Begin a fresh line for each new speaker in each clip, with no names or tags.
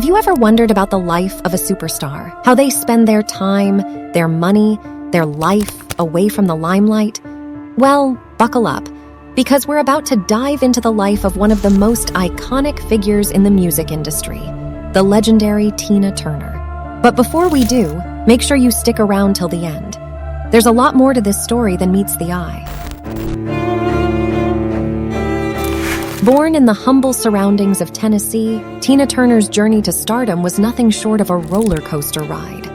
Have you ever wondered about the life of a superstar? How they spend their time, their money, their life away from the limelight? Well, buckle up, because we're about to dive into the life of one of the most iconic figures in the music industry, the legendary Tina Turner. But before we do, make sure you stick around till the end. There's a lot more to this story than meets the eye. Born in the humble surroundings of Tennessee, Tina Turner's journey to stardom was nothing short of a roller coaster ride.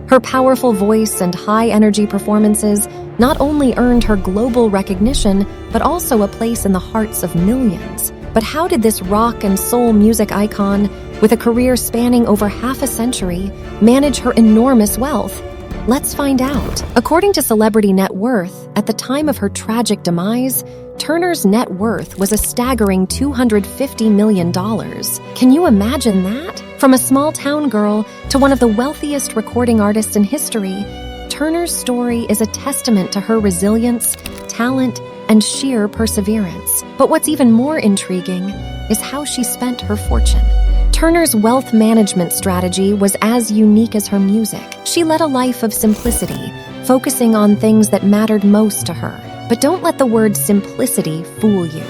Her powerful voice and high-energy performances not only earned her global recognition, but also a place in the hearts of millions. But how did this rock and soul music icon, with a career spanning over half a century, manage her enormous wealth? Let's find out. According to Celebrity Net Worth, at the time of her tragic demise, Turner's net worth was a staggering $250 million. Can you imagine that? From a small-town girl to one of the wealthiest recording artists in history, Turner's story is a testament to her resilience, talent, and sheer perseverance. But what's even more intriguing is how she spent her fortune. Turner's wealth management strategy was as unique as her music. She led a life of simplicity, focusing on things that mattered most to her. But don't let the word simplicity fool you.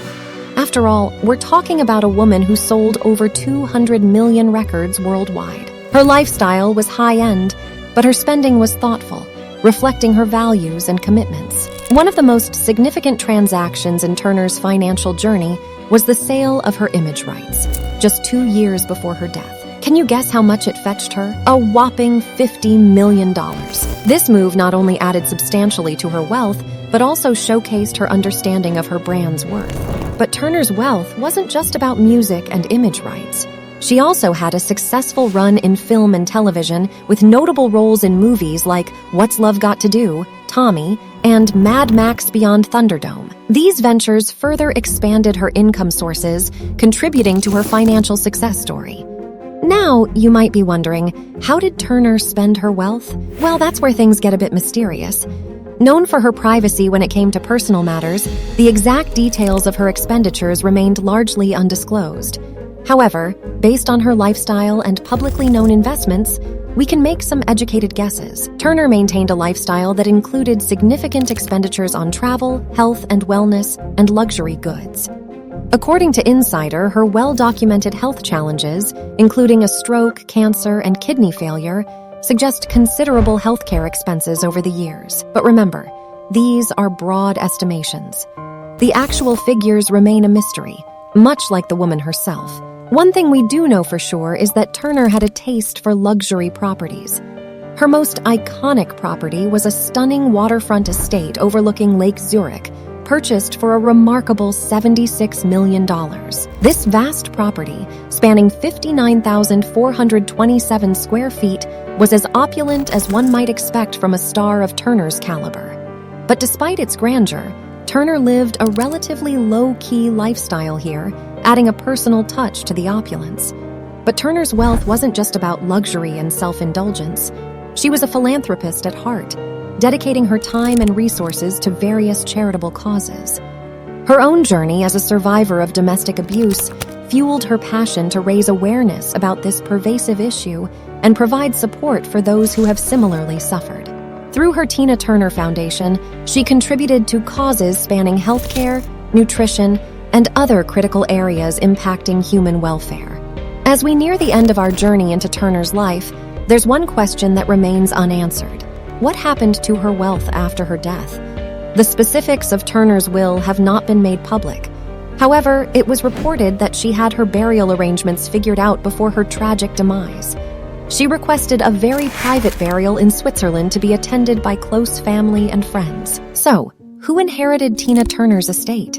After all, we're talking about a woman who sold over 200 million records worldwide. Her lifestyle was high-end, but her spending was thoughtful, reflecting her values and commitments. One of the most significant transactions in Turner's financial journey was the sale of her image rights, just 2 years before her death. Can you guess how much it fetched her? A whopping $50 million. This move not only added substantially to her wealth, but also showcased her understanding of her brand's worth. But Turner's wealth wasn't just about music and image rights. She also had a successful run in film and television, with notable roles in movies like What's Love Got to Do, Tommy, and Mad Max Beyond Thunderdome. These ventures further expanded her income sources, contributing to her financial success story. Now, you might be wondering, how did Turner spend her wealth? Well, that's where things get a bit mysterious. Known for her privacy when it came to personal matters, the exact details of her expenditures remained largely undisclosed. However, based on her lifestyle and publicly known investments, we can make some educated guesses. Turner maintained a lifestyle that included significant expenditures on travel, health and wellness, and luxury goods. According to Insider, her well-documented health challenges, including a stroke, cancer, and kidney failure, suggest considerable healthcare expenses over the years. But remember, these are broad estimations. The actual figures remain a mystery, much like the woman herself. One thing we do know for sure is that Turner had a taste for luxury properties. Her most iconic property was a stunning waterfront estate overlooking Lake Zurich, purchased for a remarkable $76 million. This vast property, spanning 59,427 square feet, was as opulent as one might expect from a star of Turner's caliber. But despite its grandeur, Turner lived a relatively low-key lifestyle here, adding a personal touch to the opulence. But Turner's wealth wasn't just about luxury and self-indulgence. She was a philanthropist at heart, dedicating her time and resources to various charitable causes. Her own journey as a survivor of domestic abuse fueled her passion to raise awareness about this pervasive issue and provide support for those who have similarly suffered. Through her Tina Turner Foundation, she contributed to causes spanning healthcare, nutrition, and other critical areas impacting human welfare. As we near the end of our journey into Turner's life, there's one question that remains unanswered. What happened to her wealth after her death? The specifics of Turner's will have not been made public. However, it was reported that she had her burial arrangements figured out before her tragic demise. She requested a very private burial in Switzerland to be attended by close family and friends. So, who inherited Tina Turner's estate?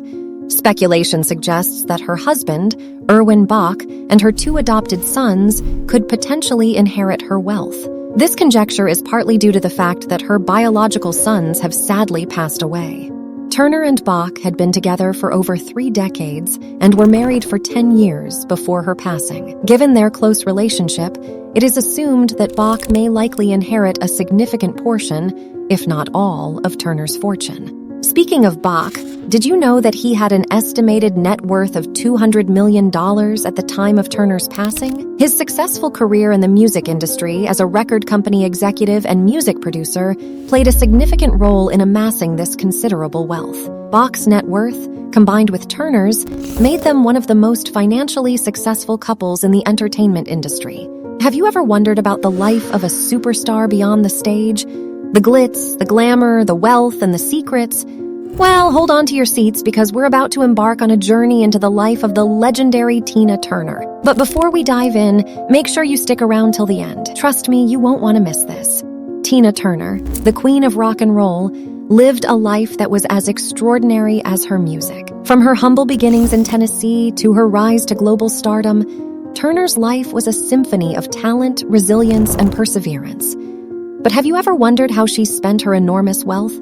Speculation suggests that her husband, Erwin Bach, and her 2 adopted sons could potentially inherit her wealth. This conjecture is partly due to the fact that her biological sons have sadly passed away. Turner and Bach had been together for over 3 decades and were married for 10 years before her passing. Given their close relationship, it is assumed that Bach may likely inherit a significant portion, if not all, of Turner's fortune. Speaking of Bach, did you know that he had an estimated net worth of $200 million at the time of Turner's passing? His successful career in the music industry as a record company executive and music producer played a significant role in amassing this considerable wealth. Bach's net worth, combined with Turner's, made them one of the most financially successful couples in the entertainment industry. Have you ever wondered about the life of a superstar beyond the stage? The glitz, the glamour, the wealth, and the secrets? Well, hold on to your seats because we're about to embark on a journey into the life of the legendary Tina Turner. But before we dive in, make sure you stick around till the end. Trust me, you won't want to miss this. Tina Turner, the queen of rock and roll, lived a life that was as extraordinary as her music. From her humble beginnings in Tennessee to her rise to global stardom, Turner's life was a symphony of talent, resilience, and perseverance. But have you ever wondered how she spent her enormous wealth?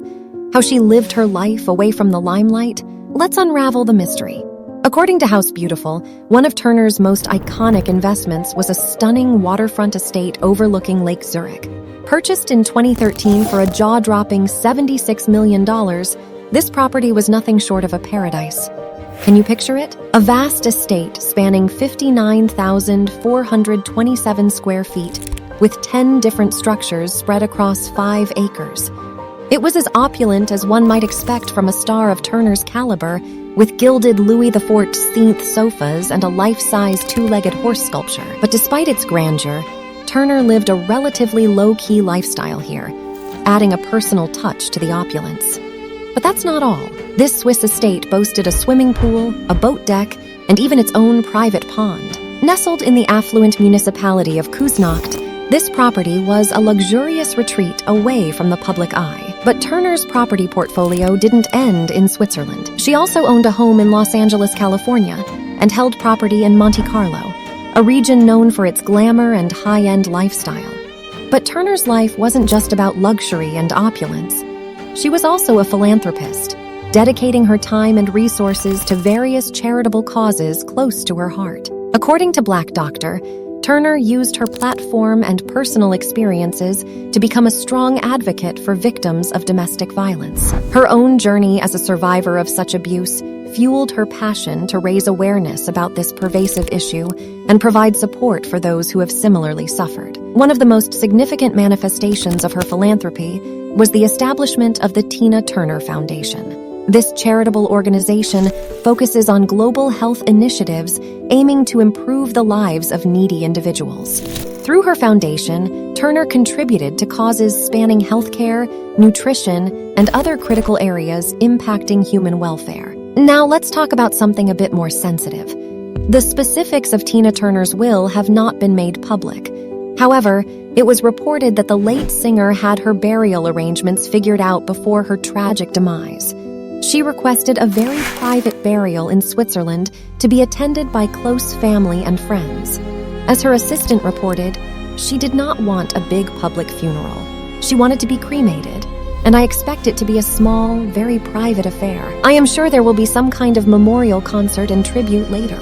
How she lived her life away from the limelight? Let's unravel the mystery. According to House Beautiful, one of Turner's most iconic investments was a stunning waterfront estate overlooking Lake Zurich. Purchased in 2013 for a jaw-dropping $76 million, this property was nothing short of a paradise. Can you picture it? A vast estate spanning 59,427 square feet, with 10 different structures spread across 5 acres. It was as opulent as one might expect from a star of Turner's caliber, with gilded Louis XIV sofas and a life-size two-legged horse sculpture. But despite its grandeur, Turner lived a relatively low-key lifestyle here, adding a personal touch to the opulence. But that's not all. This Swiss estate boasted a swimming pool, a boat deck, and even its own private pond. Nestled in the affluent municipality of Küsnacht, this property was a luxurious retreat away from the public eye. But Turner's property portfolio didn't end in Switzerland. She also owned a home in Los Angeles, California, and held property in Monte Carlo, a region known for its glamour and high-end lifestyle. But Turner's life wasn't just about luxury and opulence. She was also a philanthropist, dedicating her time and resources to various charitable causes close to her heart. According to Black Doctor, Turner used her platform and personal experiences to become a strong advocate for victims of domestic violence. Her own journey as a survivor of such abuse fueled her passion to raise awareness about this pervasive issue and provide support for those who have similarly suffered. One of the most significant manifestations of her philanthropy was the establishment of the Tina Turner Foundation. This charitable organization focuses on global health initiatives aiming to improve the lives of needy individuals. Through her foundation, Turner contributed to causes spanning healthcare, nutrition, and other critical areas impacting human welfare. Now let's talk about something a bit more sensitive. The specifics of Tina Turner's will have not been made public. However, it was reported that the late singer had her burial arrangements figured out before her tragic demise. She requested a very private burial in Switzerland to be attended by close family and friends. As her assistant reported, she did not want a big public funeral. She wanted to be cremated, and I expect it to be a small, very private affair. I am sure there will be some kind of memorial concert and tribute later.